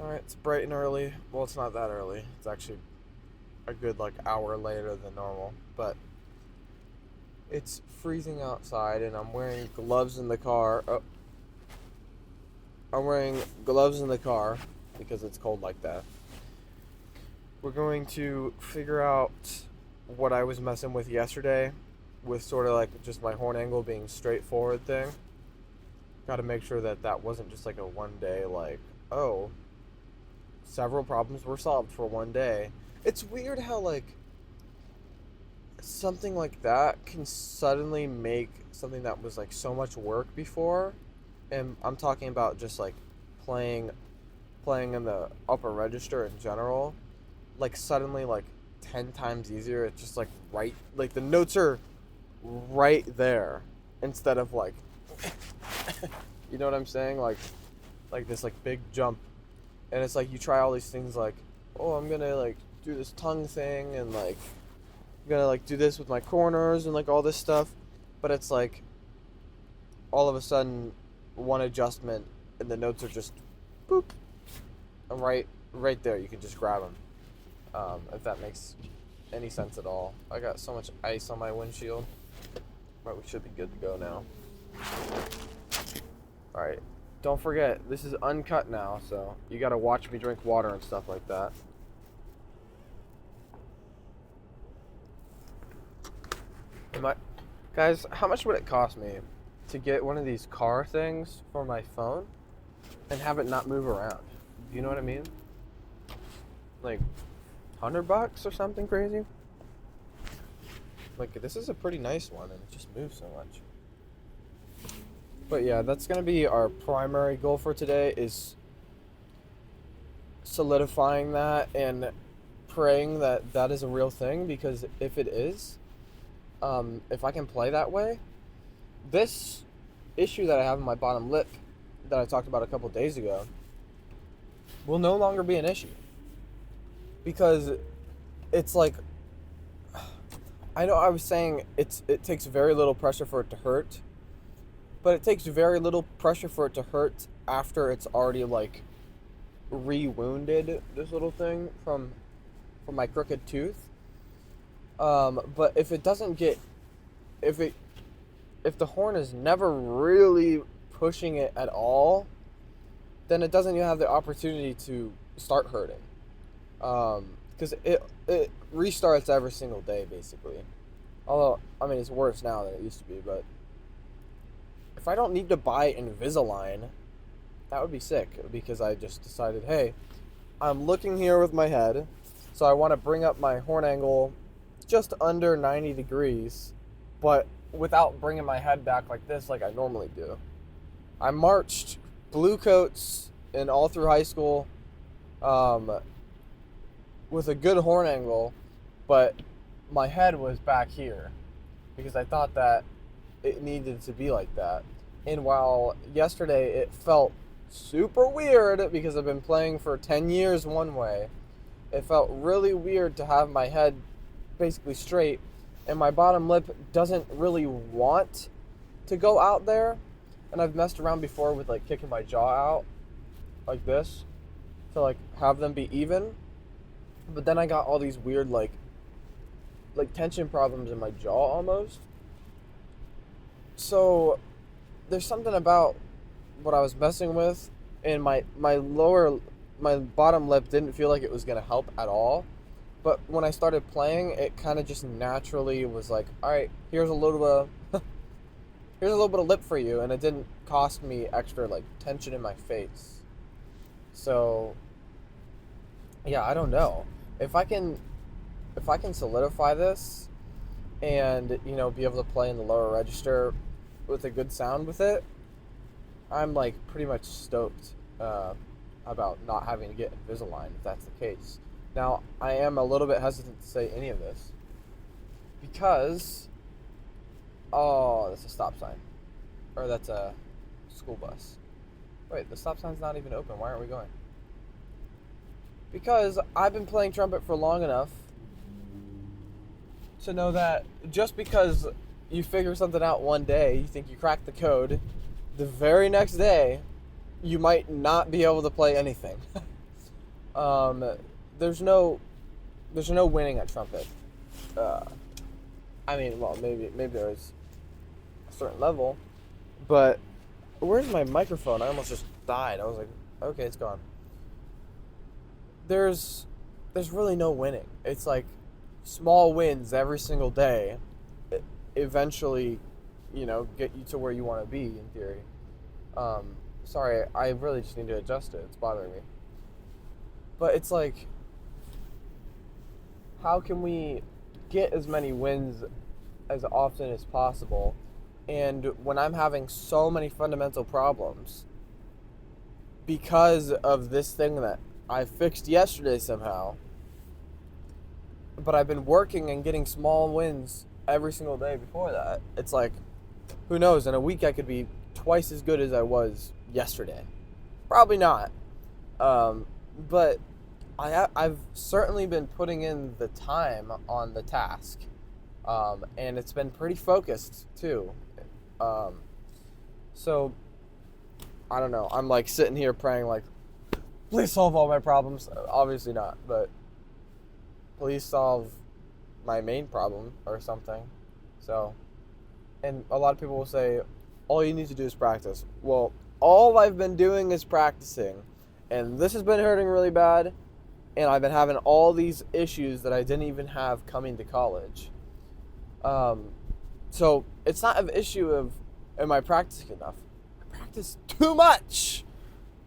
Alright, it's bright and early. Well, it's not that early. It's actually a good hour later than normal. But it's freezing outside and I'm wearing gloves in the car. Oh, I'm wearing gloves in the car because it's cold like that. We're going to figure out what I was messing with yesterday with sort of just my horn angle being straightforward thing. Got to make sure that that wasn't just a one day oh, several problems were solved for one day. It's weird how something like that can suddenly make something that was so much work before, and I'm talking about just playing playing in the upper register in general, suddenly 10 times easier. It's just right, the notes are right there instead of you know what I'm saying, this big jump. And it's you try all these things oh, I'm gonna do this tongue thing, and I'm gonna do this with my corners and all this stuff, but it's all of a sudden one adjustment and the notes are just boop, and right there you can just grab them. If that makes any sense at all. I got so much ice on my windshield, but we should be good to go now. All right. Don't forget, this is uncut now, so you gotta watch me drink water and stuff like that. Guys, how much would it cost me to get one of these car things for my phone and have it not move around? Do you know what I mean? $100 or something crazy? This is a pretty nice one, and it just moves so much. But yeah, that's gonna be our primary goal for today, is solidifying that and praying that that is a real thing, because if it is, if I can play that way, this issue that I have in my bottom lip that I talked about a couple days ago will no longer be an issue, because it's I know I was saying it takes very little pressure for it to hurt, but it takes very little pressure for it to hurt after it's already re-wounded this little thing from my crooked tooth. But if it doesn't get, if the horn is never really pushing it at all, then it doesn't even have the opportunity to start hurting. Because it restarts every single day basically. Although I mean it's worse now than it used to be, but if I don't need to buy Invisalign, that would be sick, because I just decided, hey, I'm looking here with my head, so I want to bring up my horn angle just under 90 degrees, but without bringing my head back like this like I normally do. I marched blue coats and all through high school with a good horn angle, but my head was back here because I thought that it needed to be like that. And while yesterday it felt super weird because I've been playing for 10 years one way, it felt really weird to have my head basically straight, and my bottom lip doesn't really want to go out there. And I've messed around before with kicking my jaw out like this to have them be even, but then I got all these weird tension problems in my jaw almost. So there's something about what I was messing with, and my bottom lip didn't feel like it was gonna help at all. But when I started playing, it kind of just naturally was all right, here's a little bit of lip for you, and it didn't cost me extra tension in my face. So yeah, I don't know if I can solidify this and be able to play in the lower register with a good sound with it. I'm pretty much stoked about not having to get Invisalign if that's the case. Now, I am a little bit hesitant to say any of this because, oh, that's a stop sign, or that's a school bus. Wait, the stop sign's not even open. Why aren't we going? Because I've been playing trumpet for long enough to know that just because you figure something out one day, you think you cracked the code, the very next day, you might not be able to play anything. Um, there's no winning at trumpet. Uh, I mean, well, maybe there is a certain level, but where's my microphone? I almost just died. I was like, okay, it's gone. There's really no winning. It's like small wins every single day eventually, get you to where you want to be in theory. Sorry, I really just need to adjust it. It's bothering me. But it's like, how can we get as many wins as often as possible? And when I'm having so many fundamental problems because of this thing that I fixed yesterday somehow, but I've been working and getting small wins every single day before that. It's like, who knows? In a week, I could be twice as good as I was yesterday. Probably not. But I've certainly been putting in the time on the task, and it's been pretty focused too. Um, so I don't know. I'm like sitting here praying, like, please solve all my problems. Obviously not, but please solve my main problem or something. So, and a lot of people will say, all you need to do is practice. Well, all I've been doing is practicing, and this has been hurting really bad, and I've been having all these issues that I didn't even have coming to college. Um, so it's not an issue of, am I practicing enough? I practice too much.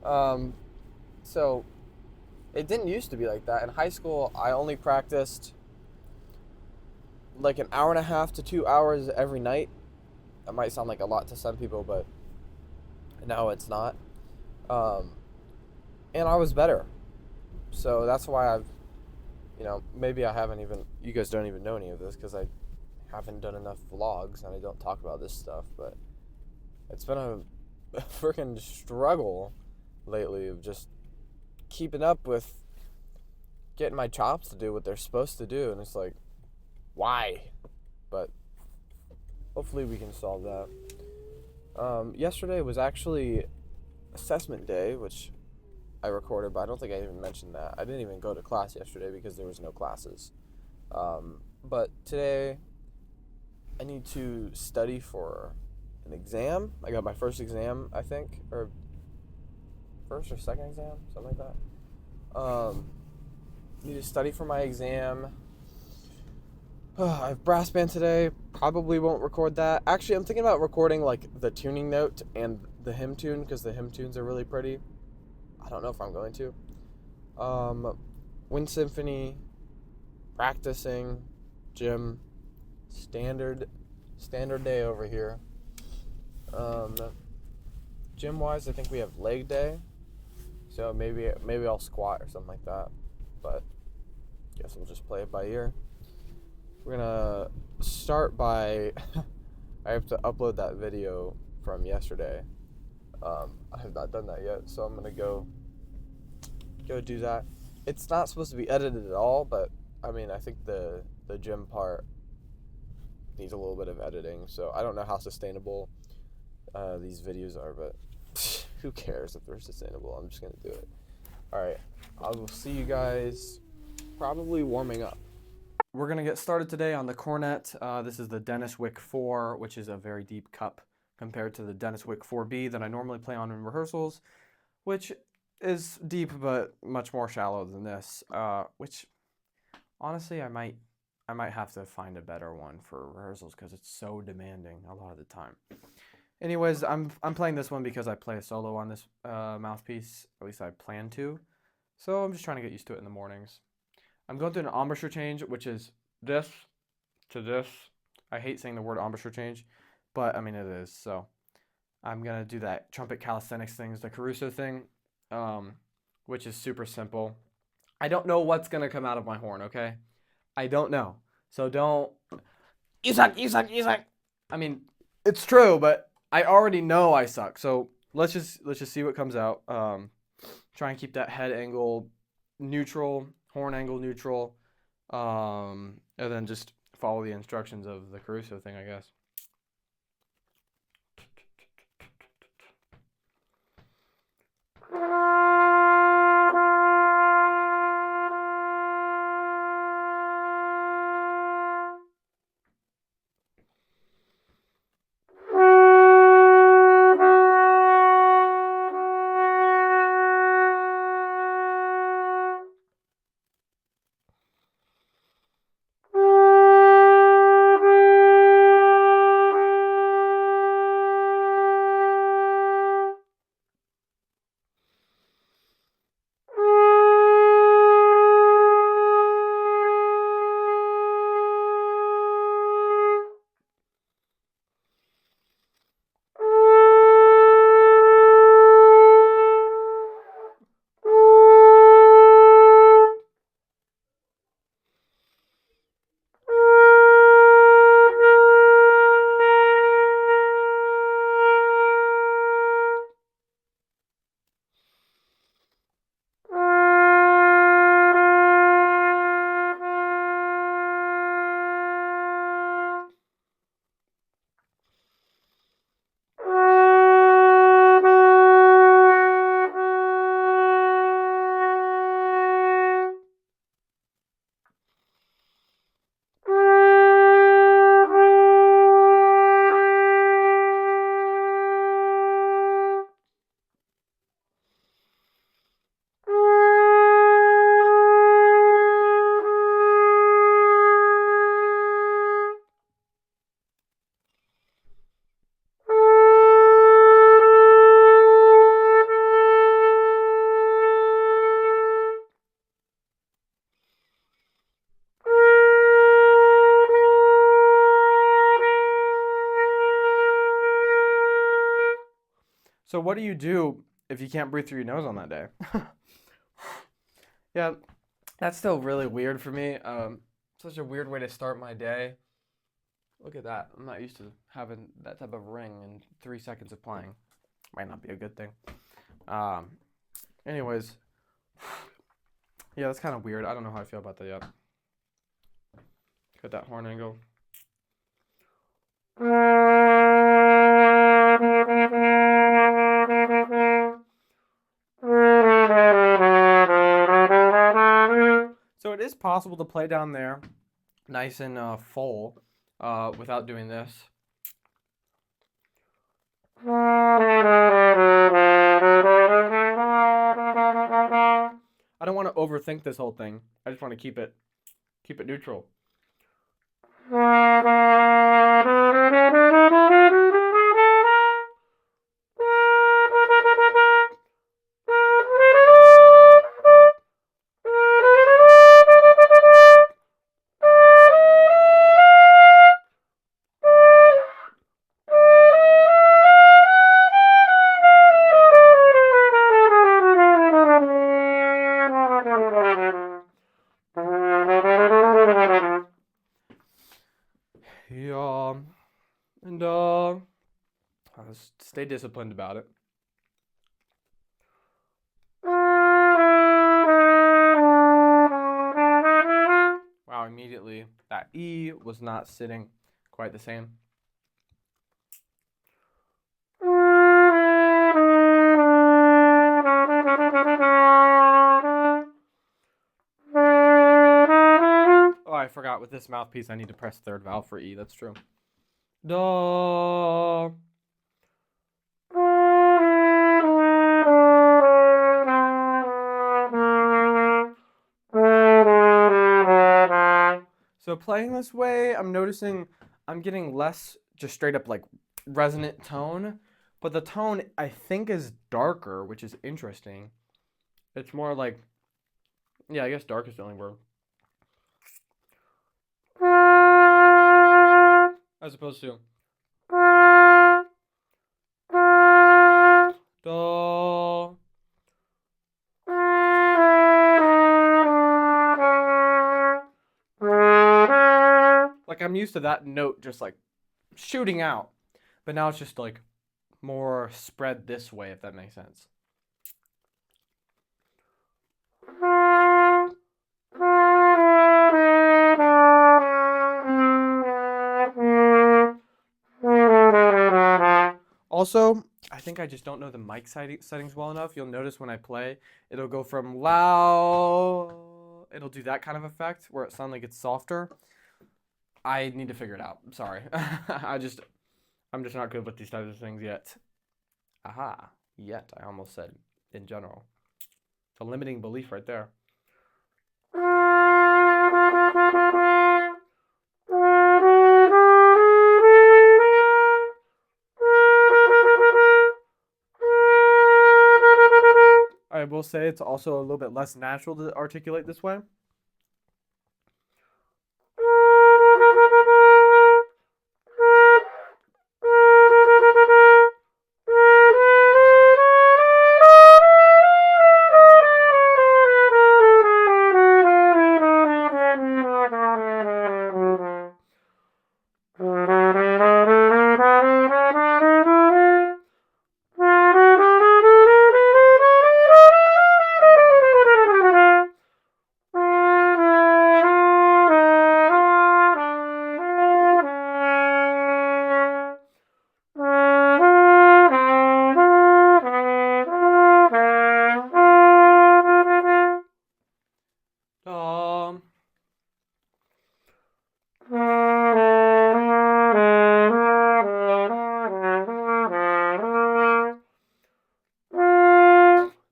Um, so it didn't used to be like that. In high school, I only practiced like an hour and a half to 2 hours every night. That might sound like a lot to some people, but no, it's not. Um, and I was better. So that's why maybe I haven't even, you guys don't even know any of this because I haven't done enough vlogs and I don't talk about this stuff, but it's been a freaking struggle lately of just keeping up with getting my chops to do what they're supposed to do, and it's like, why? But hopefully we can solve that. Yesterday was actually assessment day, which I recorded, but I don't think I even mentioned that. I didn't even go to class yesterday because there was no classes. But today, I need to study for an exam. I got my first exam, I think, or first or second exam, something like that. Need to study for my exam. I have brass band today. Probably won't record that. Actually, I'm thinking about recording like the tuning note and the hymn tune because the hymn tunes are really pretty. I don't know if I'm going to. Wind Symphony, practicing, gym, standard day over here. Gym wise, I think we have leg day, so maybe I'll squat or something like that. But guess we'll just play it by ear. We're gonna start by I have to upload that video from yesterday. I have not done that yet, so I'm gonna go do that. It's not supposed to be edited at all, but I mean, I think the gym part needs a little bit of editing, so I don't know how sustainable these videos are, but who cares if they're sustainable? I'm just gonna do it. Alright, I will see you guys probably warming up. We're gonna get started today on the cornet. This is the Dennis Wick 4, which is a very deep cup compared to the Dennis Wick 4B that I normally play on in rehearsals, which is deep but much more shallow than this, which honestly I might have to find a better one for rehearsals because it's so demanding a lot of the time. Anyways, I'm playing this one because I play a solo on this mouthpiece, at least I plan to, so I'm just trying to get used to it in the mornings. I'm going through an embouchure change, which is this to this. I hate saying the word embouchure change, but I mean it is, so I'm going to do that trumpet calisthenics thing, the Caruso thing, which is super simple. I don't know what's going to come out of my horn, okay? I don't know. So don't, you suck. I mean, it's true, but I already know I suck. So let's just see what comes out. Try and keep that head angle neutral, horn angle neutral, and then just follow the instructions of the Caruso thing, I guess. So what do you do if you can't breathe through your nose on that day? Yeah, that's still really weird for me. Such a weird way to start my day. Look at that. I'm not used to having that type of ring in 3 seconds of playing. Might not be a good thing. Um, anyways, yeah, that's kind of weird. I don't know how I feel about that yet. Got that horn angle. So it is possible to play down there nice and full without doing this. I don't want to overthink this whole thing. I just want to keep it neutral. Yeah, and stay disciplined about it. Wow, immediately that E was not sitting quite the same. Oh, I forgot with this mouthpiece I need to press third valve for E. That's true. Do. So playing this way, I'm noticing I'm getting less just straight up like resonant tone, but the tone I think is darker, which is interesting. It's more like, yeah, I guess dark is the only word. As opposed to do. Like I'm used to that note just like shooting out, but now it's just like more spread this way, if that makes sense. Also, I think I just don't know the mic settings well enough. You'll notice when I play, it'll go from loud, it'll do that kind of effect where it suddenly gets softer. I need to figure it out. I'm sorry. I'm just not good with these types of things yet. Aha. Yet, I almost said in general. It's a limiting belief right there. I will say it's also a little bit less natural to articulate this way.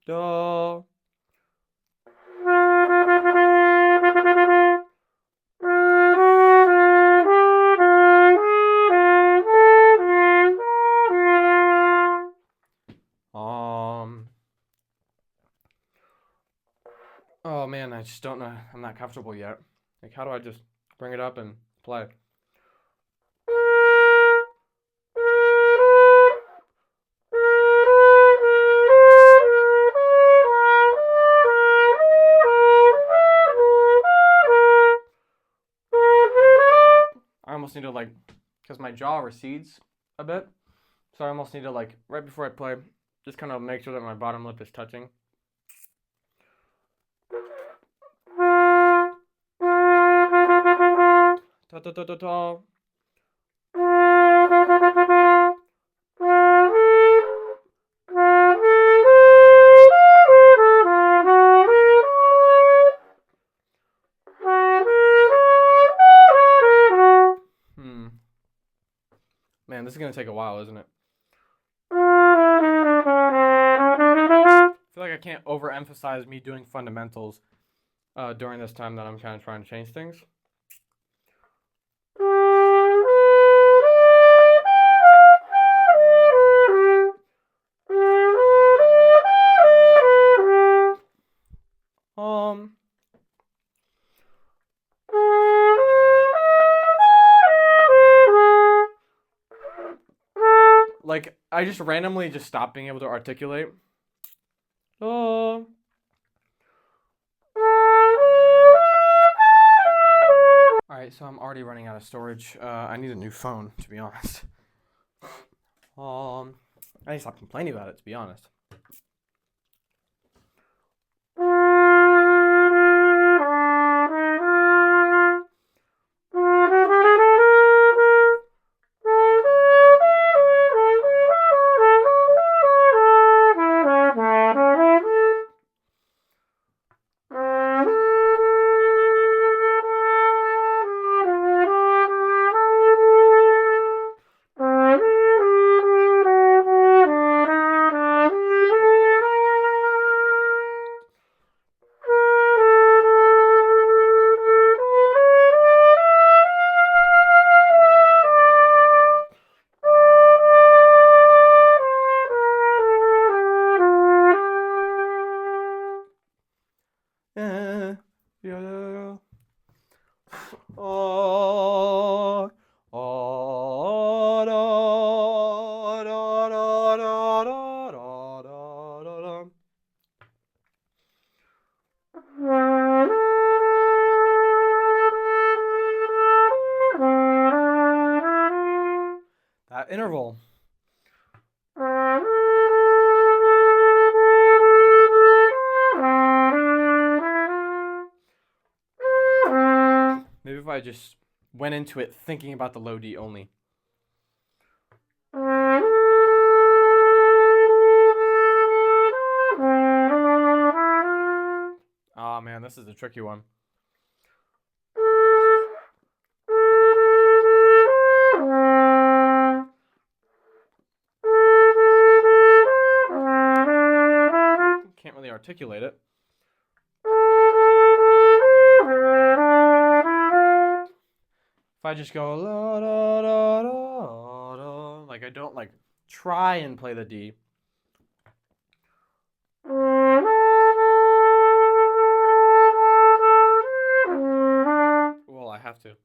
Do. Oh man, I just don't know. I'm not comfortable yet. Like, how do I just bring it up and play? almost need to like, because my jaw recedes a bit, so I almost need to like, right before I play, just kind of make sure that my bottom lip is touching. Ta ta ta ta ta. Man, this is gonna take a while, isn't it? I feel like I can't overemphasize me doing fundamentals during this time that I'm kind of trying to change things. Like, I just randomly just stopped being able to articulate. Alright, so I'm already running out of storage. I need a new phone, to be honest. I need to stop complaining about it, to be honest. That interval. Maybe if I just went into it thinking about the low D only. Oh man, this is a tricky one. Can't really articulate it. If I just go la da da da da, like I don't like try and play the D. Well, I have to.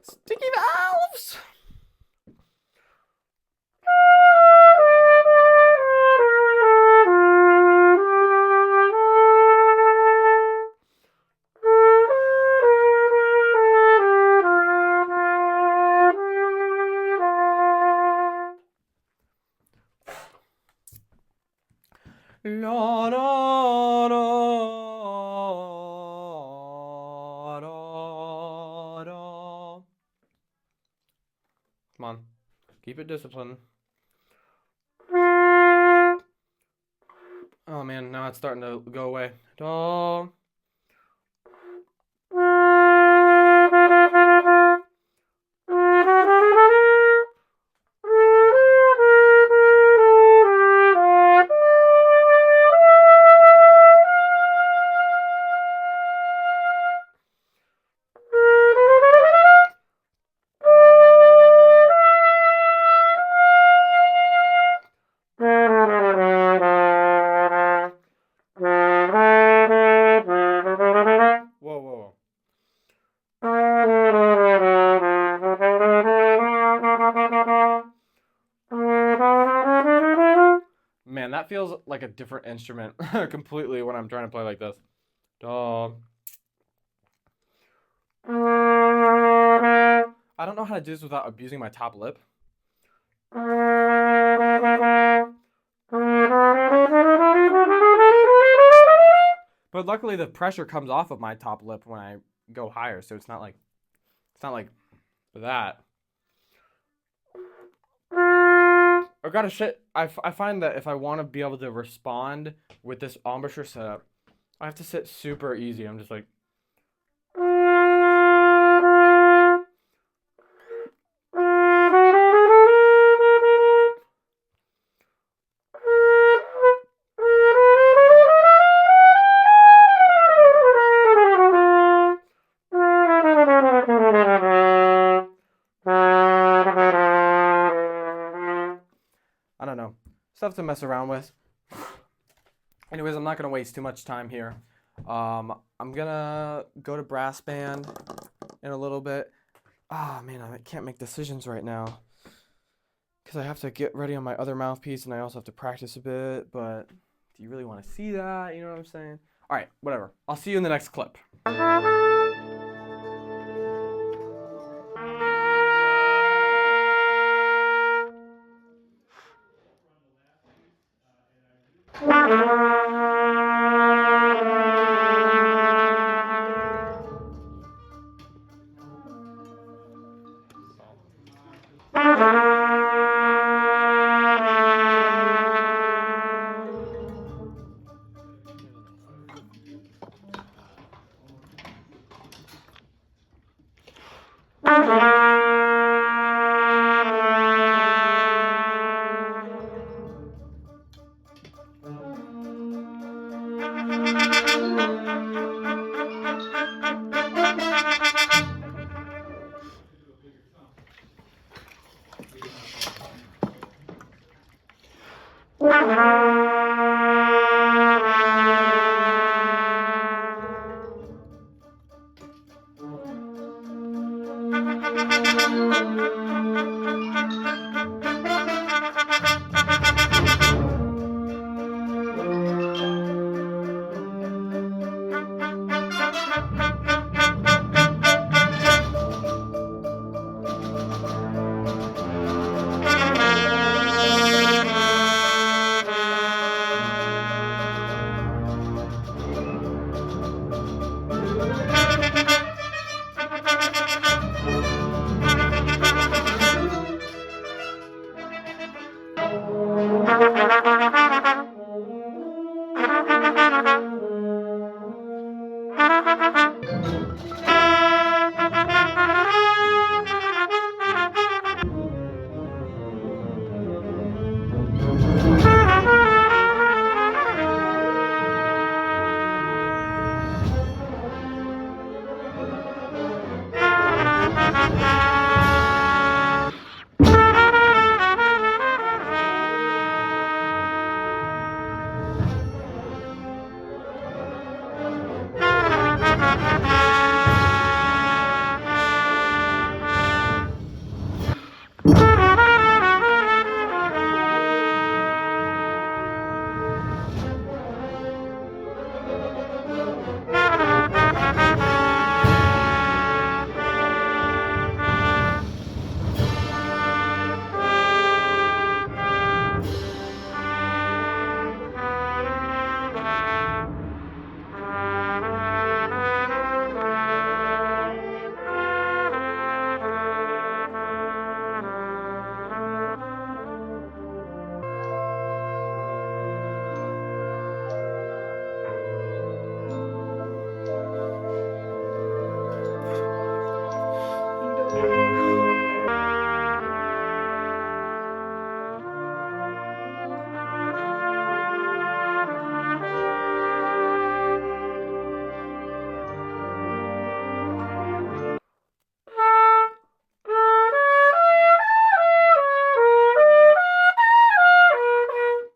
Sticky valves! La da da da da. Come on, keep it disciplined. Oh man, now it's starting to go away. Da. man, that feels like a different instrument completely when I'm trying to play like this. Duh. I don't know how to do this without abusing my top lip. But luckily the pressure comes off of my top lip when I go higher, so it's not like that. I gotta shit. I find that if I want to be able to respond with this embouchure setup, I have to sit super easy. I'm just like. I don't know. Stuff to mess around with. Anyways, I'm not going to waste too much time here. I'm going to go to brass band in a little bit. Ah, man, I can't make decisions right now. Because I have to get ready on my other mouthpiece and I also have to practice a bit. But do you really want to see that? You know what I'm saying? All right, whatever. I'll see you in the next clip.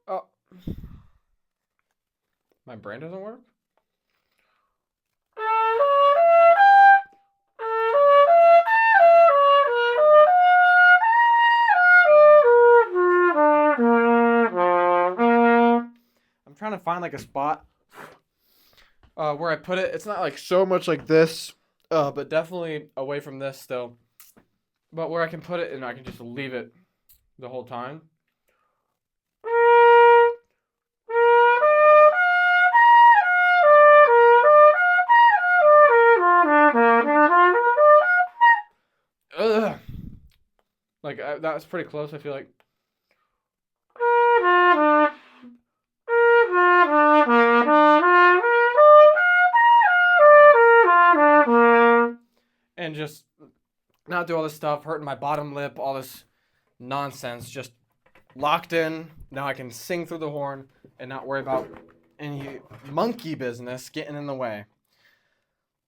Oh. My brain doesn't work? find like a spot where I put it. It's not like so much like this, but definitely away from this still. But where I can put it and I can just leave it the whole time. Ugh. Like that was pretty close, I feel like. And just not do all this stuff, hurting my bottom lip, all this nonsense, just locked in. Now I can sing through the horn and not worry about any monkey business getting in the way.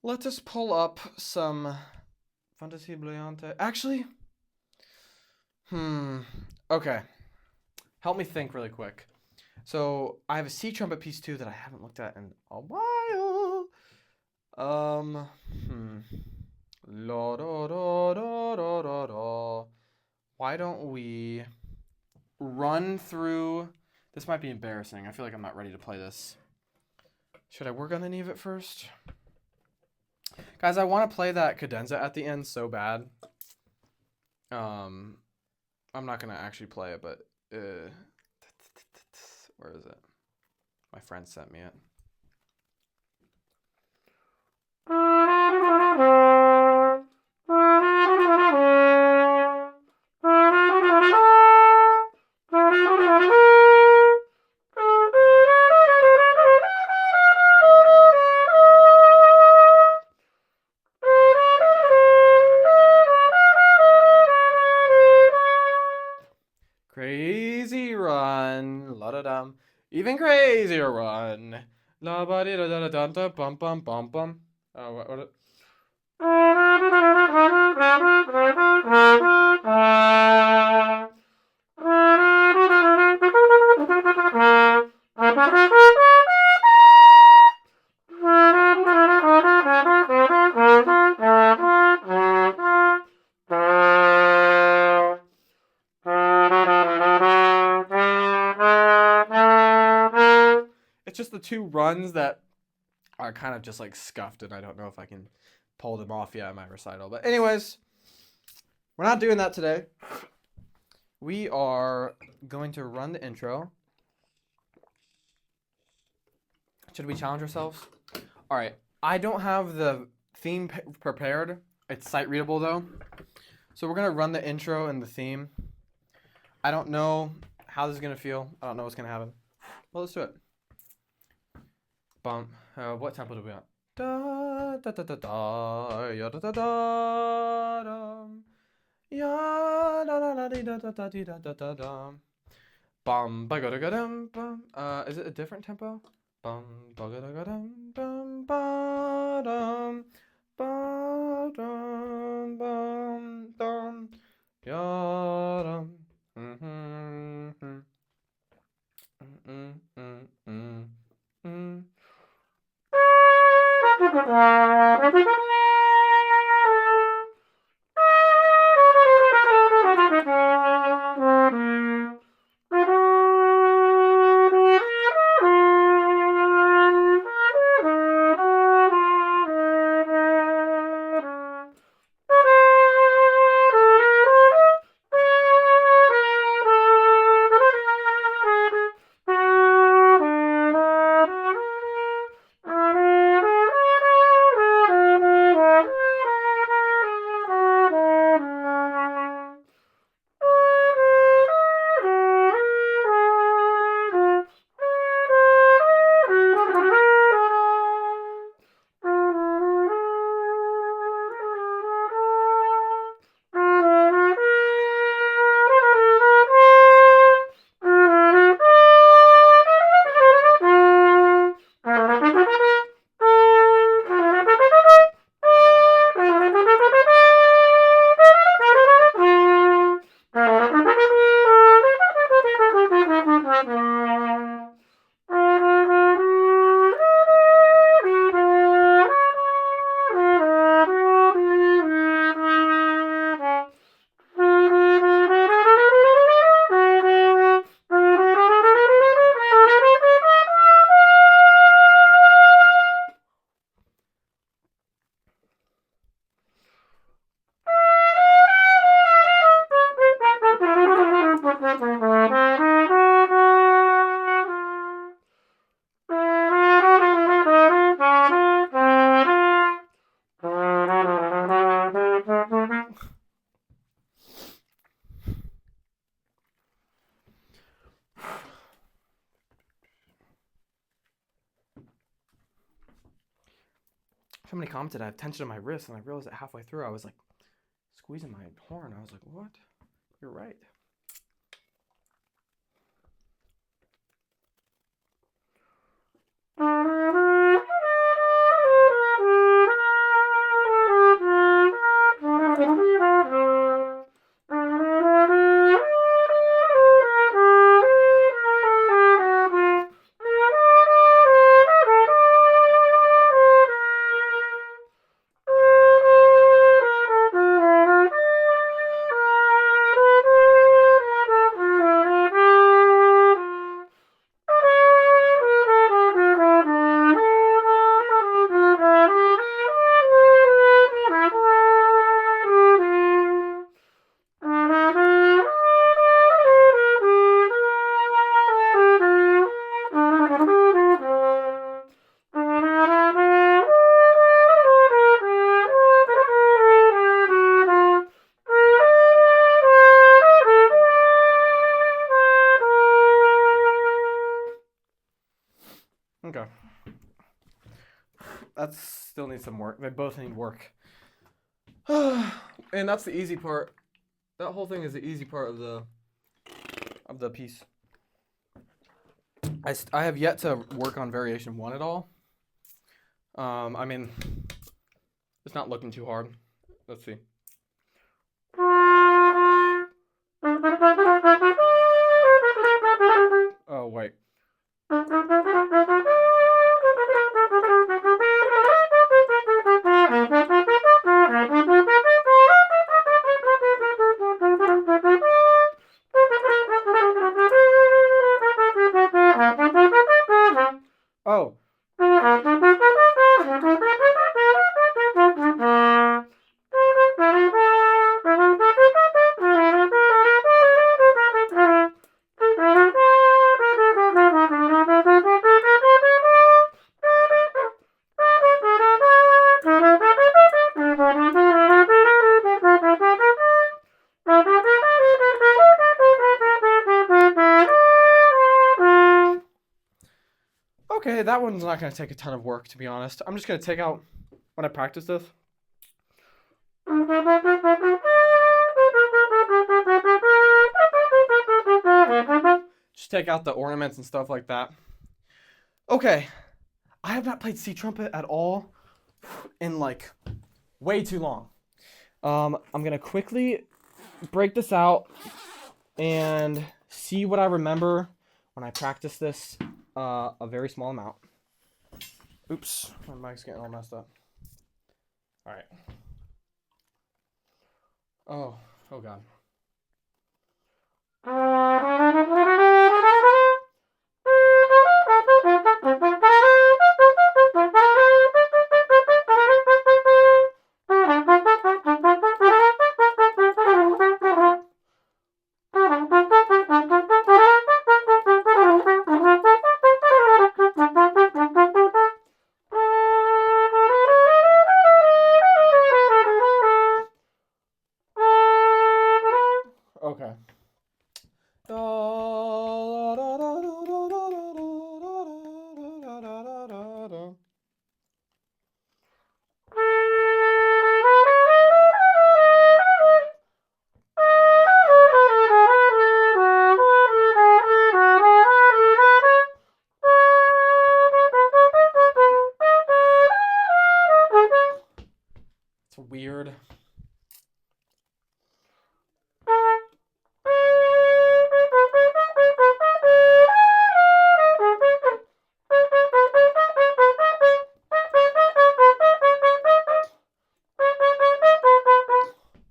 Let us pull up some Fantasie Brillante. Actually, okay. Help me think really quick. So I have a C trumpet piece 2 that I haven't looked at in a while. La da da da da da da. Why don't we run through? This might be embarrassing. I feel like I'm not ready to play this. Should I work on any of it first? Guys, I want to play that cadenza at the end so bad. I'm not gonna actually play it, but where is it? My friend sent me it. Crazy run, la da dum. Even crazier run, la ba di da da da da bum bum bum bum. Oh, what? It's just the two runs that are kind of just like scuffed, and I don't know if I can pull them off yet in my recital. But anyways, we're not doing that today. We are going to run the intro. Should we challenge ourselves? All right. I don't have the theme prepared. It's sight readable though. So we're going to run the intro and the theme. I don't know how this is going to feel. I don't know what's going to happen. Well, let's do it. Bump. What tempo do we want? Da da da da da ya da da da dum. Ya da da da da da da da da da dum. Bum ba ga da ga dum bum. Is it a different tempo? Bum ba ga da ga dum bum ba dum ba dum bum dum ya dum. somebody commented I have tension in my wrist, and I realized that halfway through I was like squeezing my horn. I was like, what? You're right. Okay. That still needs some work. They both need work. And that's the easy part. That whole thing is the easy part of the piece. I have yet to work on variation 1 at all. I mean, it's not looking too hard. Let's see. Oh, wait. Oh. Okay, that one's not going to take a ton of work, to be honest. I'm just going to take out, when I practice this. Just take out the ornaments and stuff like that. Okay, I have not played C trumpet at all in like way too long. I'm going to quickly break this out and see what I remember when I practice this a very small amount. Oops, my mic's getting all messed up. All right. Oh God. Okay. It's weird.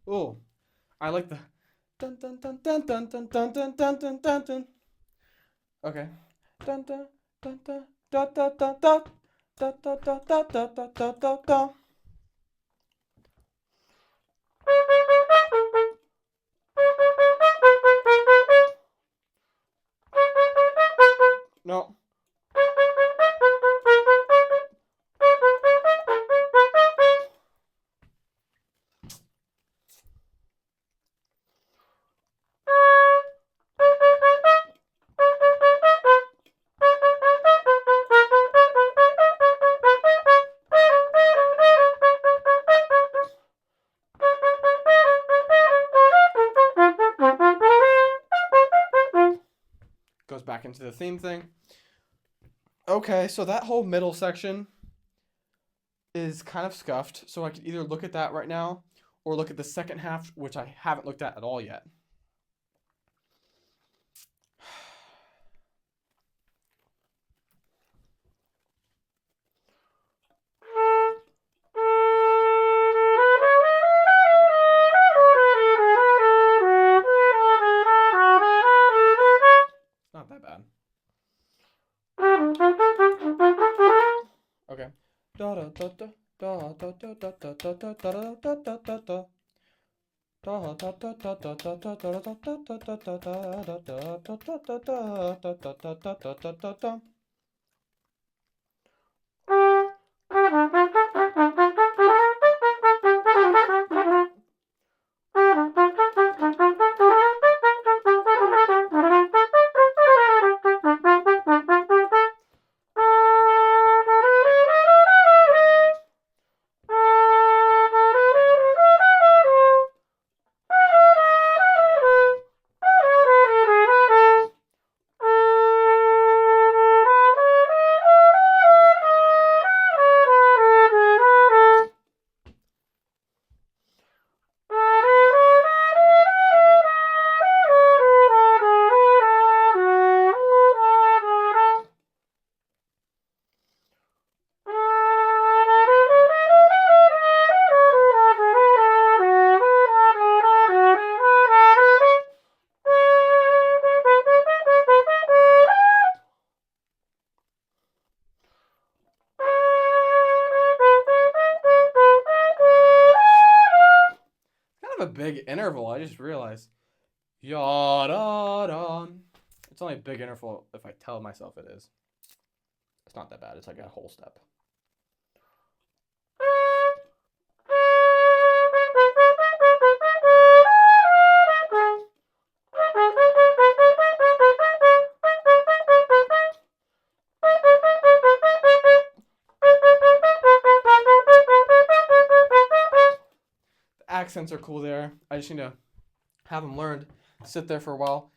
Oh, I like the dun dun dun dun dun dun dun dun dun dun dun dun. Okay. Dun dun dun dun dun dun dun dun dun dun dun dun dun dun dun dun. No. goes back into the theme thing. Okay, so that whole middle section is kind of scuffed, so I could either look at that right now or look at the second half, which I haven't looked at all yet. Not that bad. Okay. Da da da da da da da da da da da da da da da da. A big interval. I just realized. Ya-da-da. It's only a big interval if I tell myself it is. It's not that bad. It's like a whole step. The accents are cool there. I just need to have them learned. Sit there for a while.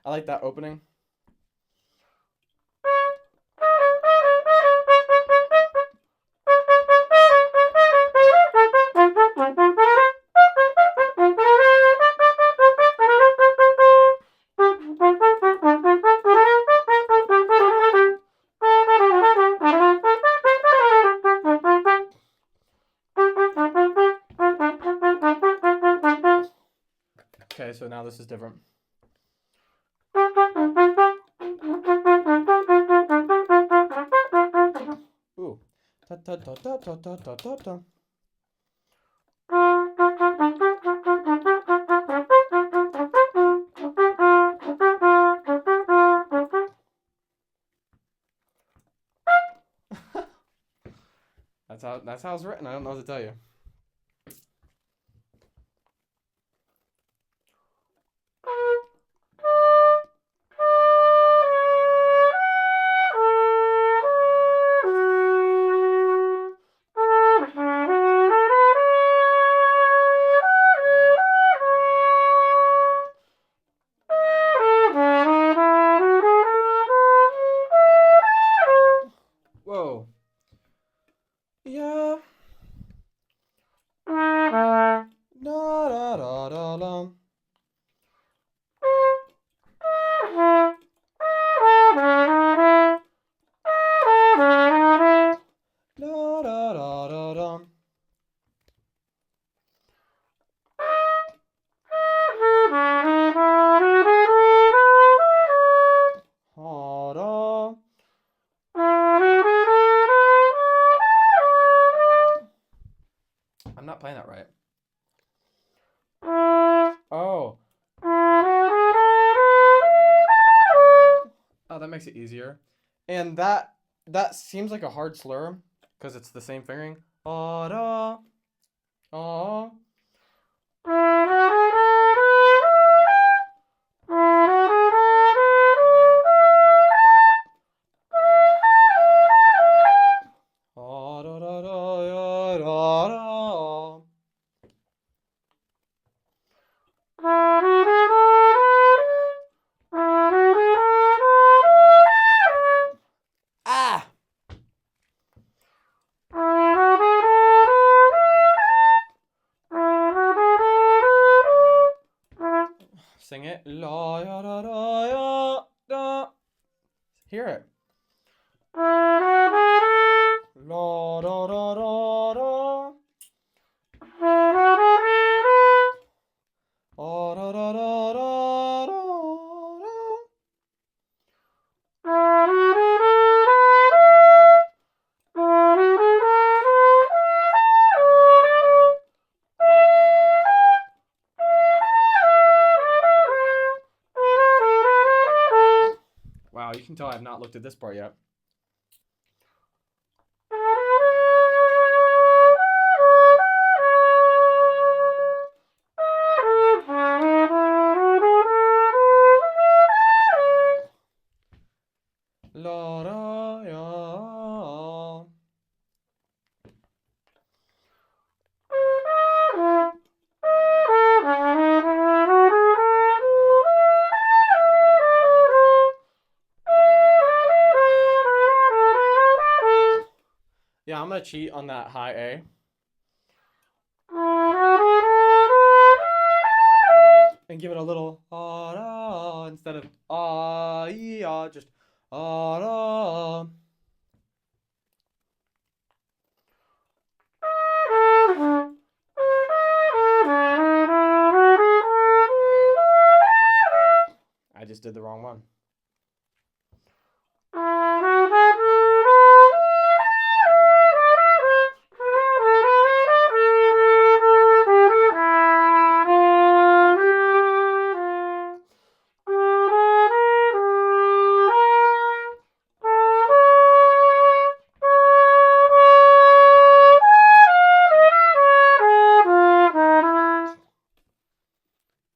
I like that opening. Okay, so now this is different. Ooh. Da, da, da, da, da, da, da, da, da. That's how it's written. I don't know what to tell you. Whoa. Yeah. Da da da da da. Da da da da da. Ha da. I'm not playing that right. Oh. Oh, that makes it easier. And that seems like a hard slur because it's the same fingering. Ah da. Ah. da da da da. Da da da da da da. Wow, you can tell I have not looked at this part yet. La da ya. Yeah, I'm gonna cheat on that high A. And give it a little ah da instead of ah yeah, just ah da. I just did the wrong one.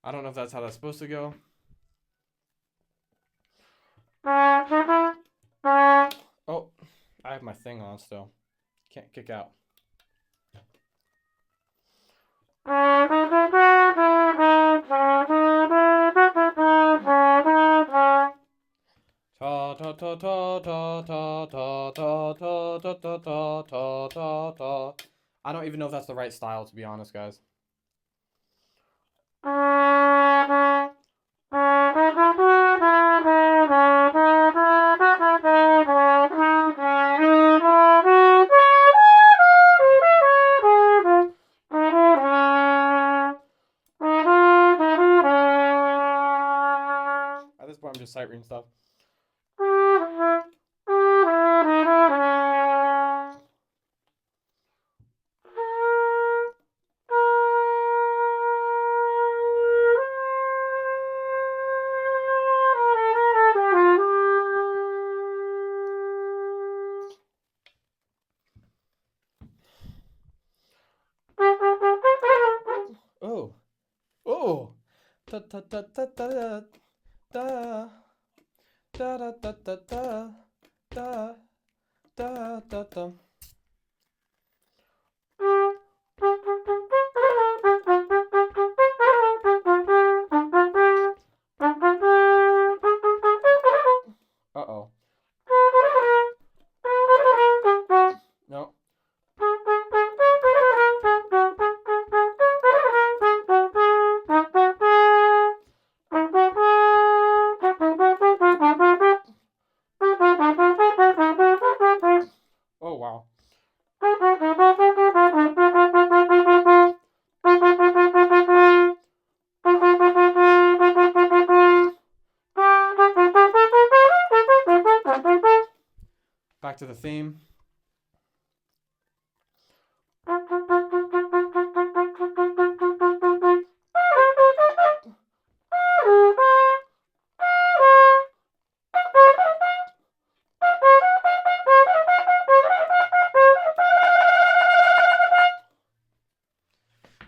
I don't know if that's how that's supposed to go. Oh, I have my thing on still. Can't kick out. Ta ta ta ta ta ta ta ta ta ta ta ta ta ta ta. I don't even know if that's the right style, to be honest, guys. At this point, I'm just sight reading stuff. Oh, oh, ta ta ta ta ta da da da da da da da da da da. Uh-oh. No. Oh, wow. Back to the theme.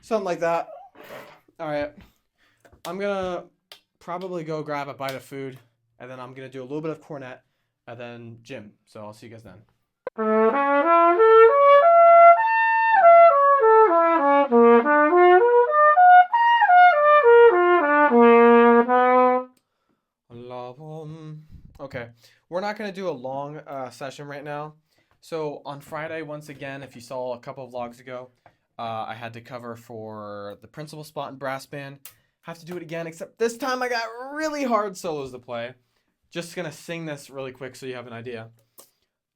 Something like that. All right. I'm gonna probably go grab a bite of food, and then I'm gonna do a little bit of cornet, and then gym. So I'll see you guys then. Okay, we're not gonna do a long session right now. So on Friday, once again, if you saw a couple of vlogs ago, I had to cover for the principal spot in brass band. Have to do it again, except this time I got really hard solos to play. Just gonna sing this really quick so you have an idea.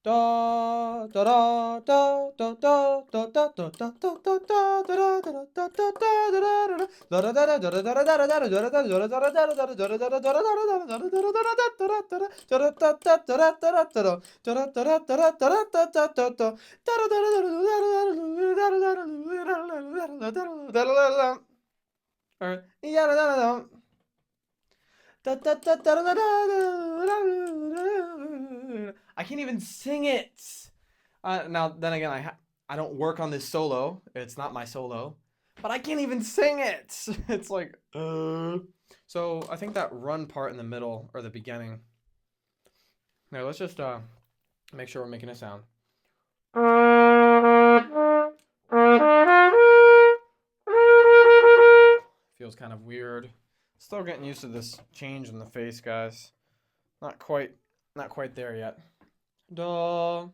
Da da da da da da da da da da I can't even sing it. Now, then again, I don't work on this solo. It's not my solo, but I can't even sing it. It's like, So I think that run part in the middle or the beginning. Now let's just make sure we're making a sound. Feels kind of weird. Still getting used to this change in the face, guys. Not quite there yet. Da.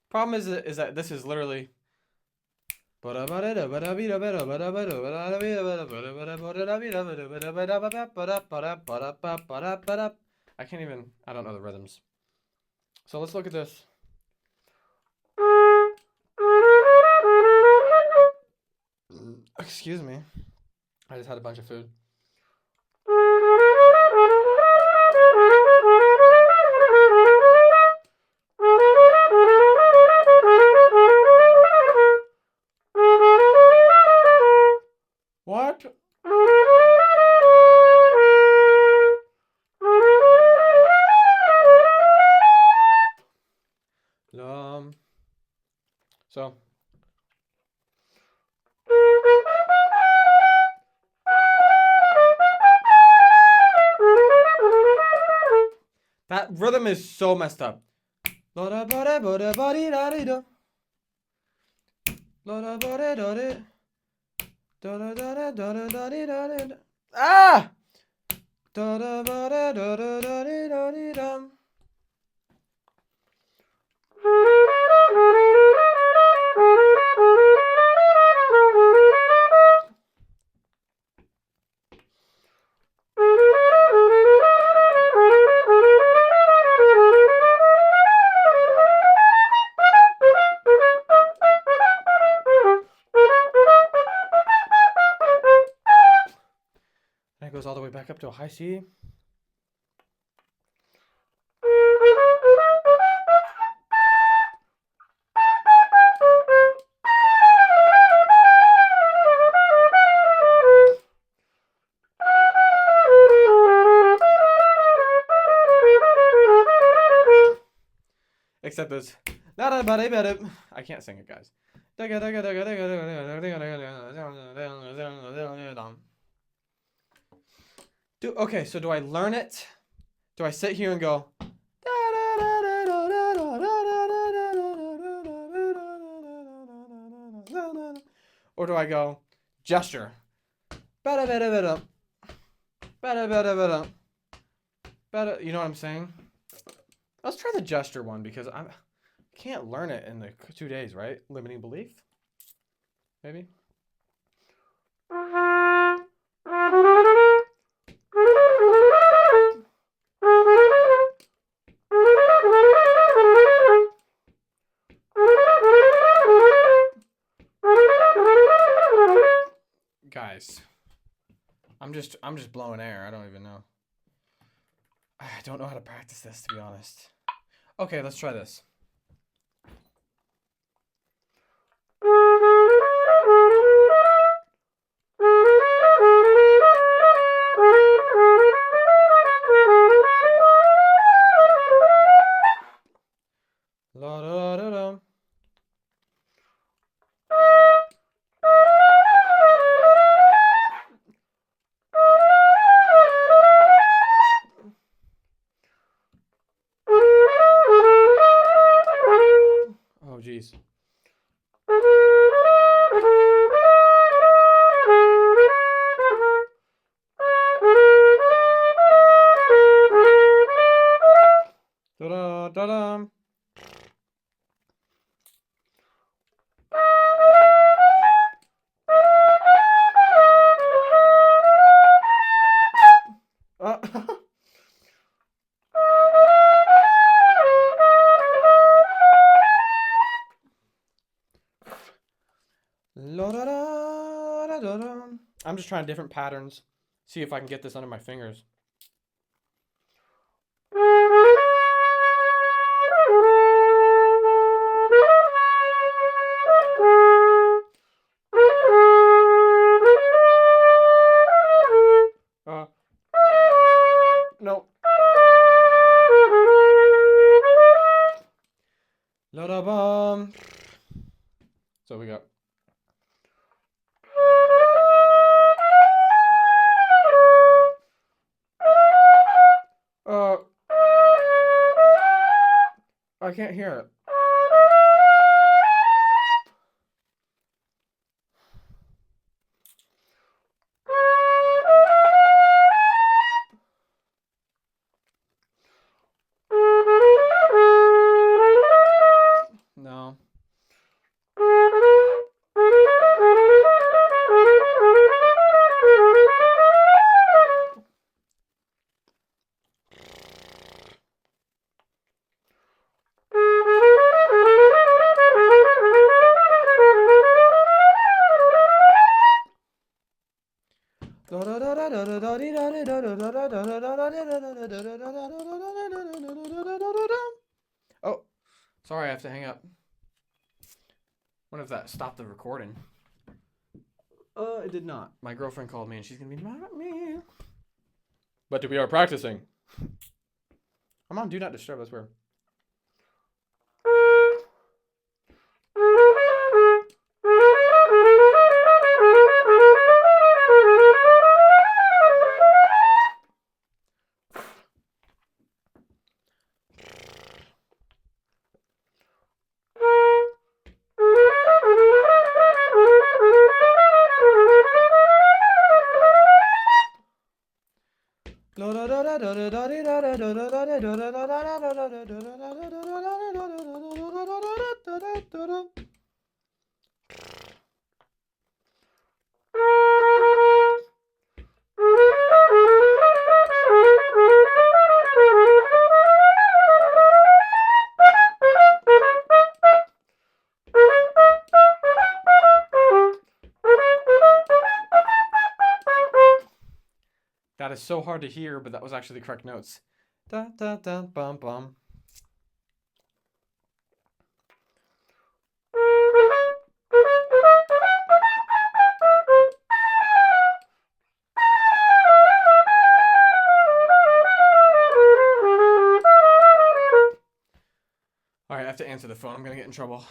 Problem is that this is literally. I can't even. I don't know the rhythms. So let's look at this. Excuse me. I just had a bunch of food. What? So. That rhythm is so messed up. Ah! And it goes all the way back up to a high C. Except it's. I can't sing it, guys. Okay, so do I learn it? Do I sit here and go? Or do I go gesture? You know what I'm saying? Let's try the gesture one because I can't learn it in the 2 days, right? Limiting belief? Maybe? Guys, I'm just blowing air. I don't even know. I don't know how to practice this, to be honest. Okay, let's try this. La da da da. Oh, jeez. Da da da da. Uh, La da da da da da. I'm just trying different patterns. See if I can get this under my fingers. Uh, no. La da bum. So we got. Uh, I can't hear it. No. Oh, sorry, I have to hang up. What if that stopped the recording? It did not. My girlfriend called me and she's gonna be mad at me. But we are practicing. I'm on Do Not Disturb, that's weird. That is so hard to hear, but that was actually the correct notes. Da da da bum bum. All right, I have to answer the phone. I'm gonna get in trouble.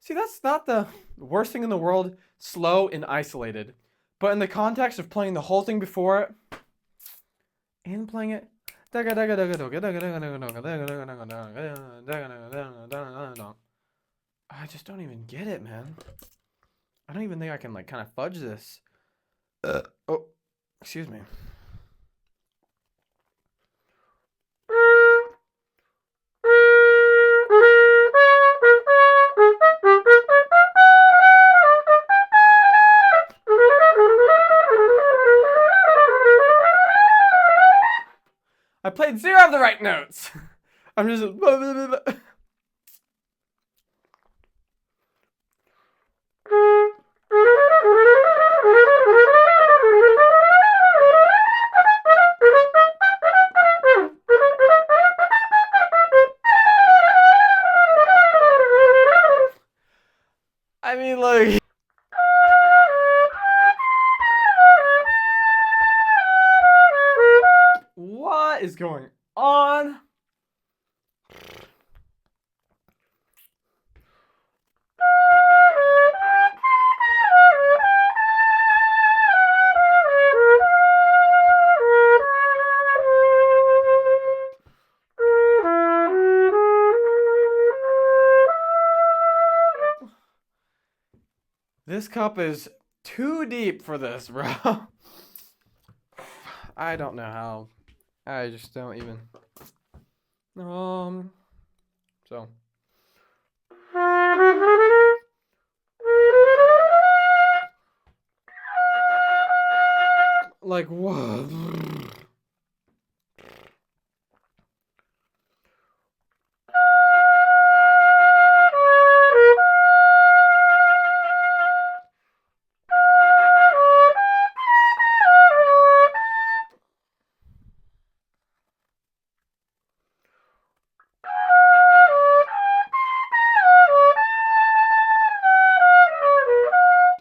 See, that's not the worst thing in the world, slow and isolated. But in the context of playing the whole thing before it and playing it. I just don't even get it, man. I don't even think I can, like, kind of fudge this. Oh. Excuse me. I played 0 of the right notes. I'm just. I mean, like. What is going on? This cup is too deep for this, bro. I don't know how. I just don't even. So. Like, what?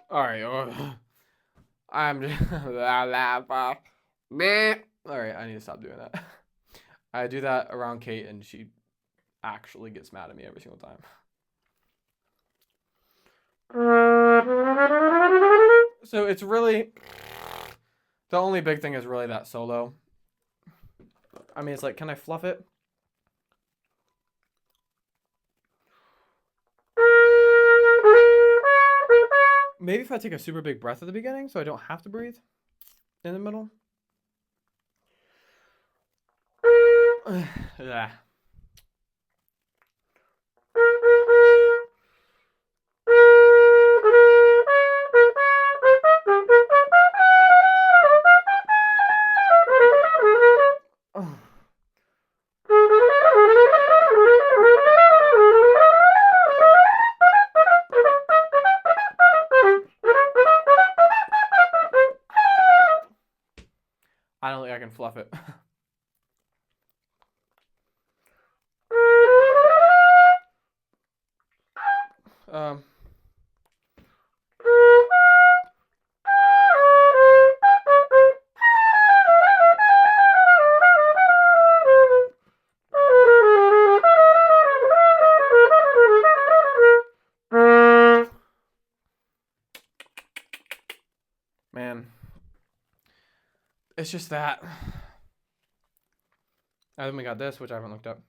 All right. I'm just. All right, I need to stop doing that. I do that around Kate, and she actually gets mad at me every single time. So it's really. The only big thing is really that solo. I mean, it's like, can I fluff it? Maybe if I take a super big breath at the beginning so I don't have to breathe in the middle. Yeah. I don't think I can fluff it. Man, it's just that. And then we got this, which I haven't looked up.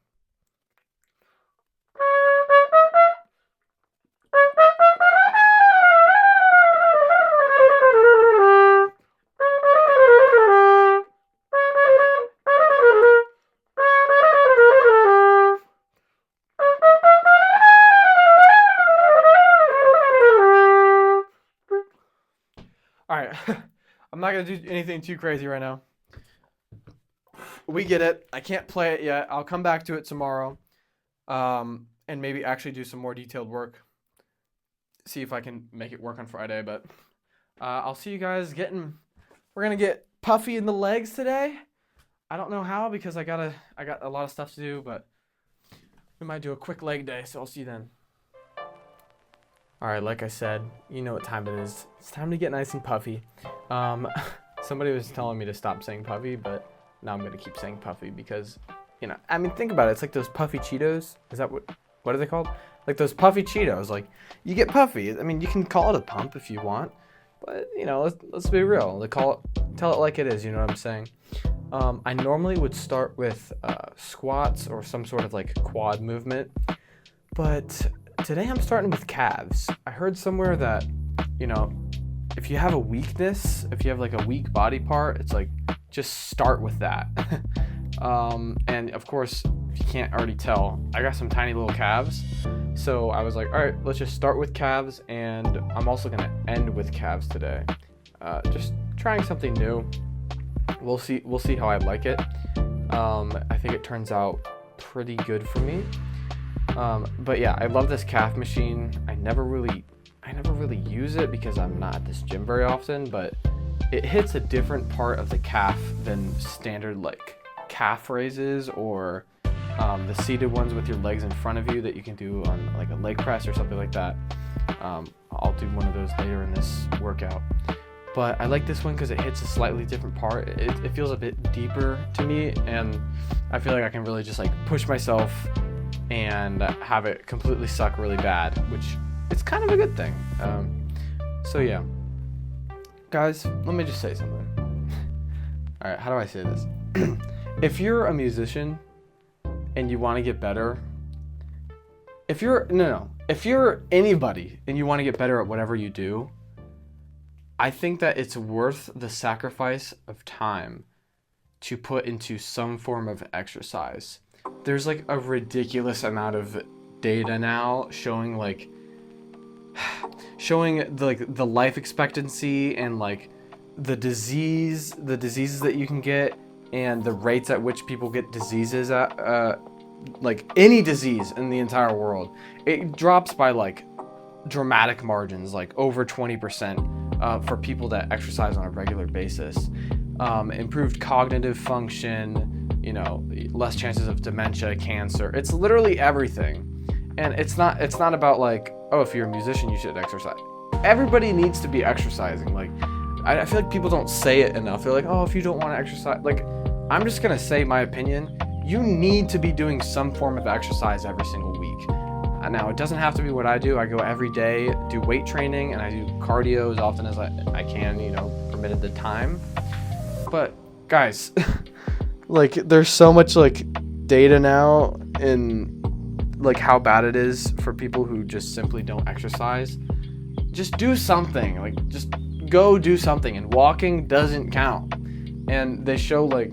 All right, I'm not gonna do anything too crazy right now. We get it. I can't play it yet. I'll come back to it tomorrow, and maybe actually do some more detailed work. See if I can make it work on Friday. But I'll see you guys getting. We're gonna get puffy in the legs today. I don't know how because I got a lot of stuff to do, but we might do a quick leg day. So I'll see you then. All right, like I said, you know what time it is. It's time to get nice and puffy. Somebody was telling me to stop saying puffy, but now I'm gonna keep saying puffy because, I mean, think about it. It's like those puffy Cheetos. Is that what are they called? Like those puffy Cheetos. Like you get puffy. I mean, you can call it a pump if you want, but let's be real. Tell it like it is. You know what I'm saying? I normally would start with squats or some sort of like quad movement, but today I'm starting with calves. I heard somewhere that, if you have a weakness, if you have like a weak body part, it's like just start with that. And of course, if you can't already tell, I got some tiny little calves. So I was like, all right, let's just start with calves, and I'm also gonna end with calves today. Just trying something new. We'll see how I like it. I think it turns out pretty good for me. But yeah, I love this calf machine. I never really use it because I'm not at this gym very often, but it hits a different part of the calf than standard like calf raises or the seated ones with your legs in front of you that you can do on like a leg press or something like that. I'll do one of those later in this workout. But I like this one because it hits a slightly different part. It feels a bit deeper to me, and I feel like I can really just like push myself and have it completely suck really bad, which it's kind of a good thing. So yeah, guys, let me just say something. All right, how do I say this? If you're a musician and you want to get better, if you're anybody and you want to get better at whatever you do, I think that it's worth the sacrifice of time to put into some form of exercise. There's like a ridiculous amount of data now showing the life expectancy and like the diseases that you can get and the rates at which people get diseases at like any disease in the entire world. It drops by like dramatic margins, like over 20%, for people that exercise on a regular basis. Improved cognitive function, less chances of dementia, cancer. It's literally everything. And it's not about like, oh, if you're a musician, you should exercise. Everybody needs to be exercising. Like, I feel like people don't say it enough. They're like, oh, if you don't want to exercise, like, I'm just gonna say my opinion. You need to be doing some form of exercise every single week. Now, it doesn't have to be what I do. I go every day, do weight training, and I do cardio as often as I can, permitted the time. But guys, like, there's so much like data now in like how bad it is for people who just simply don't exercise. Just do something. Like, just go do something. And walking doesn't count. And they show like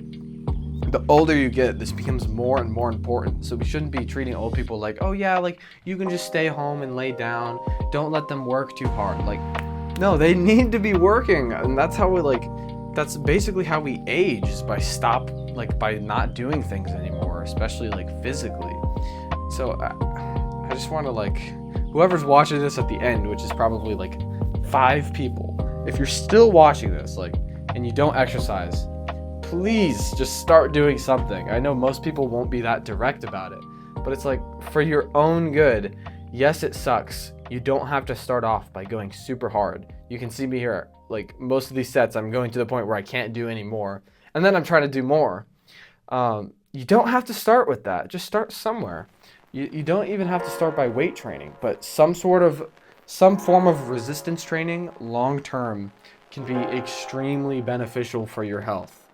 the older you get, this becomes more and more important. So we shouldn't be treating old people like, oh yeah, like you can just stay home and lay down. Don't let them work too hard. Like, no, they need to be working. And that's how that's basically how we age, is by not doing things anymore, especially like physically. So I just want to like, whoever's watching this at the end, which is probably like 5 people, if you're still watching this, like, and you don't exercise, please just start doing something. I know most people won't be that direct about it, but it's like for your own good. Yes, it sucks. You don't have to start off by going super hard. You can see me here. Like, most of these sets, I'm going to the point where I can't do any more, and then I'm trying to do more. You don't have to start with that. Just start somewhere. You don't even have to start by weight training, but some form of resistance training long term can be extremely beneficial for your health.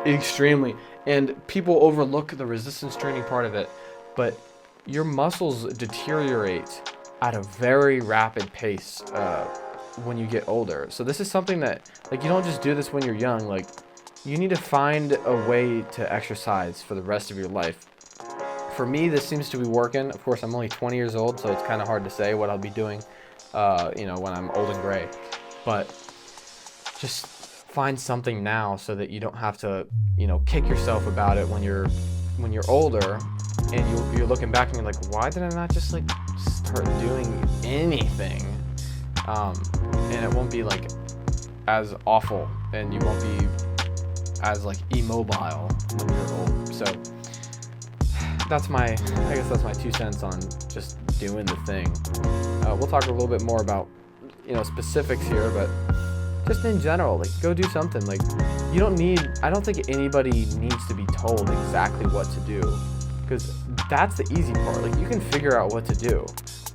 Extremely. And people overlook the resistance training part of it, but your muscles deteriorate at a very rapid pace when you get older. So this is something that, like, you don't just do this when you're young. Like, you need to find a way to exercise for the rest of your life. For me, this seems to be working. Of course, I'm only 20 years old, so it's kind of hard to say what I'll be doing, when I'm old and gray. But just find something now so that you don't have to, kick yourself about it when you're older, and you're looking back and you're like, why did I not just like start doing anything? And it won't be like as awful, and you won't be as like immobile when you're old. So that's my 2 cents on just doing the thing. We'll talk a little bit more about specifics here, but just in general, like, go do something. Like, I don't think anybody needs to be told exactly what to do, because that's the easy part. Like, you can figure out what to do.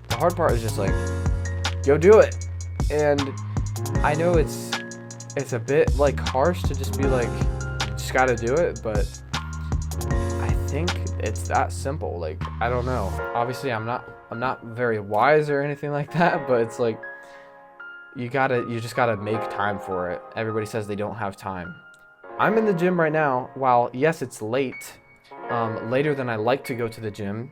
The hard part is just like, go do it. And I know it's a bit like harsh to just be like, you just gotta do it, but I think it's that simple. Like, I don't know. Obviously, I'm not very wise or anything like that, but it's like, you just gotta make time for it. Everybody says they don't have time. I'm in the gym right now. While yes, it's late, later than I like to go to the gym.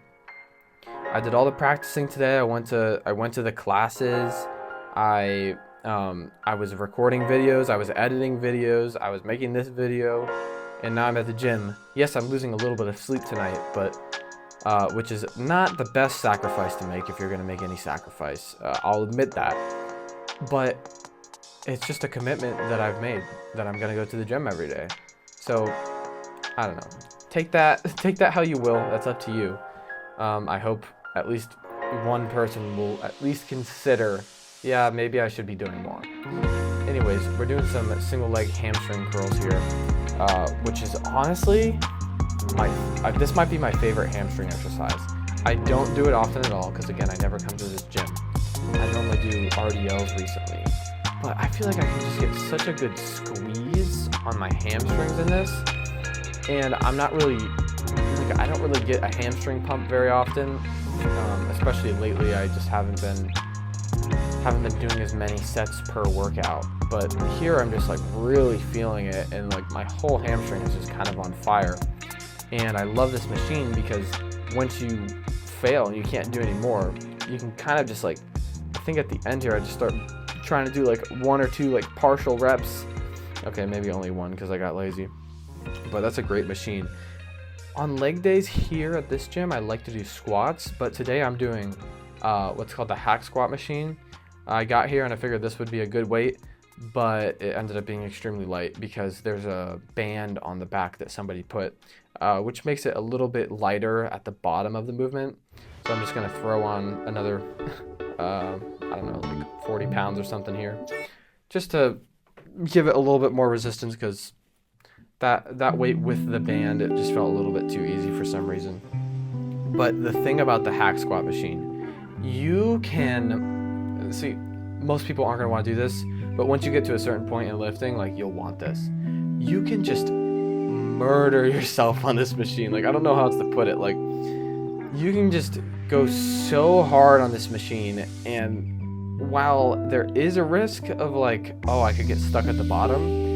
I did all the practicing today. I went to the classes. I was recording videos. I was editing videos. I was making this video, and now I'm at the gym. Yes, I'm losing a little bit of sleep tonight, but which is not the best sacrifice to make if you're gonna make any sacrifice. I'll admit that, but it's just a commitment that I've made that I'm gonna go to the gym every day. So I don't know. Take that how you will. That's up to you. I hope at least one person will at least consider, yeah, maybe I should be doing more. Anyways, we're doing some single leg hamstring curls here, which is honestly this might be my favorite hamstring exercise. I don't do it often at all because again, I never come to this gym. I normally do RDLs recently, but I feel like I can just get such a good squeeze on my hamstrings in this, and I'm not really I don't really get a hamstring pump very often, especially lately. I just haven't been doing as many sets per workout, but here I'm just like really feeling it, and like my whole hamstring is just kind of on fire. And I love this machine because once you fail and you can't do any more, you can kind of just like, I think at the end here I just start trying to do like 1 or 2 like partial reps. Okay, maybe only 1 because I got lazy, but that's a great machine. On leg days here at this gym, I like to do squats, but today I'm doing what's called the hack squat machine. I got here and I figured this would be a good weight, but it ended up being extremely light because there's a band on the back that somebody put, which makes it a little bit lighter at the bottom of the movement. So I'm just gonna throw on another, I don't know, like 40 pounds or something here, just to give it a little bit more resistance because that weight with the band, it just felt a little bit too easy for some reason. But the thing about the hack squat machine, you can see, most people aren't going to want to do this, but once you get to a certain point in lifting, like you'll want this. You can just murder yourself on this machine. Like, I don't know how else to put it. Like, you can just go so hard on this machine, and while there is a risk of like, oh, I could get stuck at the bottom,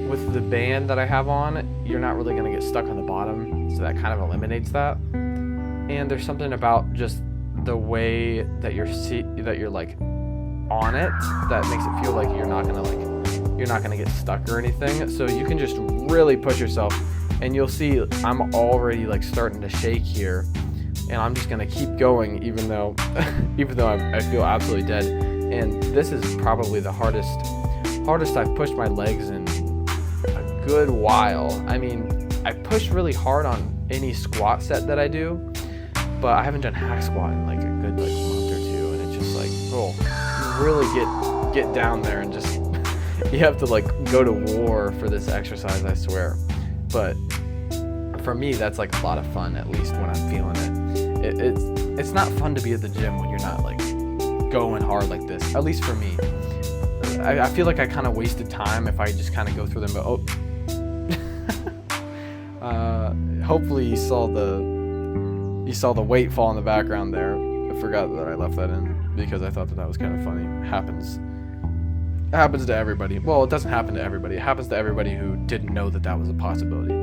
with the band that I have on, you're not really gonna get stuck on the bottom, so that kind of eliminates that. And there's something about just the way that you're like on it that makes it feel like you're not gonna get stuck or anything. So you can just really push yourself, and you'll see I'm already like starting to shake here, and I'm just gonna keep going even though I feel absolutely dead. And this is probably the hardest I've pushed my legs in a good while. I mean, I push really hard on any squat set that I do, but I haven't done hack squat in like a good like month or 2, and it's just like, oh, you really get down there and just you have to like go to war for this exercise, I swear. But for me, that's like a lot of fun, at least when I'm feeling it. It's not fun to be at the gym when you're not like going hard like this, at least for me. I feel like I kind of wasted time if I just kind of go through them. But hopefully you saw the weight fall in the background there. I forgot that I left that in because I thought that was kind of funny. It happens to everybody. Well, it doesn't happen to everybody. It happens to everybody who didn't know that was a possibility.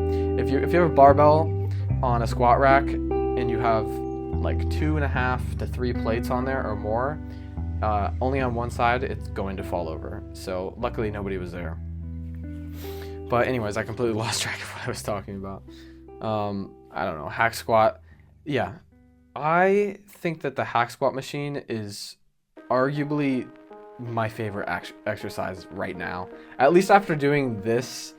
If you have a barbell on a squat rack and you have like 2.5 to 3 plates on there or more, only on one side it's going to fall over. So luckily nobody was there. But anyways, I completely lost track of what I was talking about. I don't know, hack squat. Yeah, I think that the hack squat machine is arguably my favorite exercise right now. At least after doing this,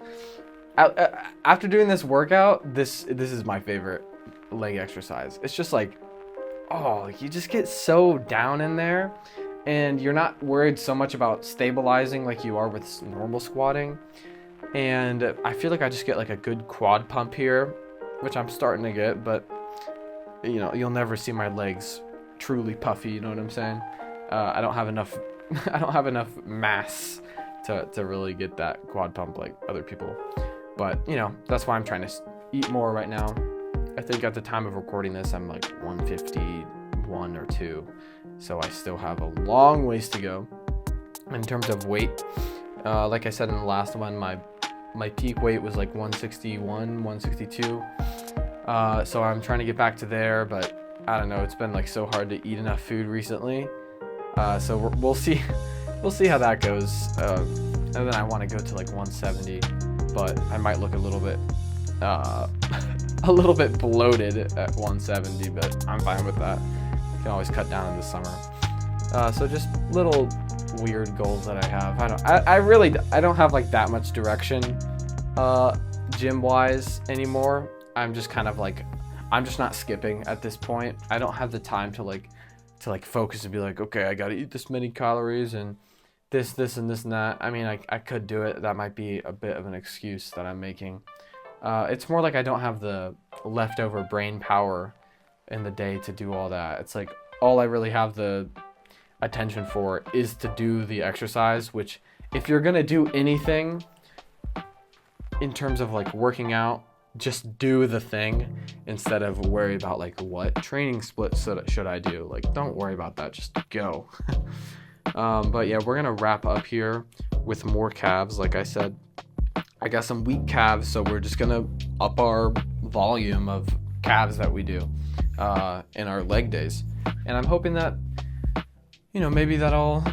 after doing this workout, this is my favorite leg exercise. It's just like, oh, you just get so down in there, and you're not worried so much about stabilizing like you are with normal squatting. And I feel like I just get like a good quad pump here, which I'm starting to get, but you know, you'll never see my legs truly puffy, you know what I'm saying? I don't have enough mass to really get that quad pump like other people. But, you know, that's why I'm trying to eat more right now. I think at the time of recording this, I'm like 151 or 2. So I still have a long ways to go. in terms of weight. Like I said in the last one, my peak weight was like 161, 162. So I'm trying to get back to there, but I don't know. It's been like so hard to eat enough food recently. So we'll see. We'll see how that goes. And then I want to go to like 170, but I might look a little bit bloated at 170, but I'm fine with that. You can always cut down in the summer. So just little weird goals that I have. I don't have like that much direction gym wise anymore. I'm just kind of like, I'm just not skipping at this point. I don't have the time to focus and be like, okay, I gotta eat this many calories and this and this and that. I mean, I could do it. That might be a bit of an excuse that I'm making. It's more like I don't have the leftover brain power in the day to do all that. It's like all I really have the attention for is to do the exercise, which if you're gonna do anything in terms of like working out, just do the thing instead of worry about like what training split should I do. Like, don't worry about that, just go. But yeah, we're gonna wrap up here with more calves. Like I said, I got some weak calves, so we're just gonna up our volume of calves that we do in our leg days. And I'm hoping that, you know, maybe that'll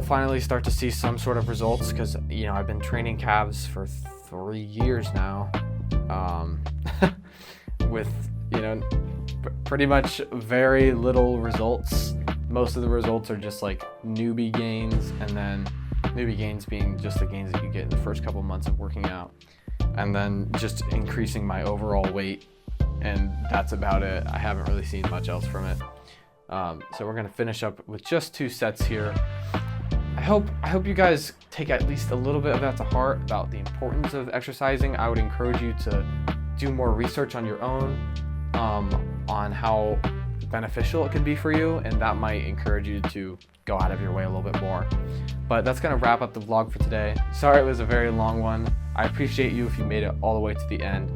finally start to see some sort of results, because, you know, I've been training calves for 3 years now, with, you know, pretty much very little results. Most of the results are just like newbie gains, and then newbie gains being just the gains that you get in the first couple months of working out, and then just increasing my overall weight, and that's about it. I haven't really seen much else from it. So we're gonna finish up with just 2 sets here. I hope you guys take at least a little bit of that to heart about the importance of exercising. I would encourage you to do more research on your own, on how beneficial it can be for you, and that might encourage you to go out of your way a little bit more. But that's gonna wrap up the vlog for today. Sorry it was a very long one. I appreciate you if you made it all the way to the end.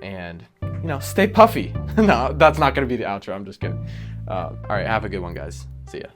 And, you know, stay puffy. No, that's not gonna be the outro, I'm just kidding. All right, have a good one, guys. See ya.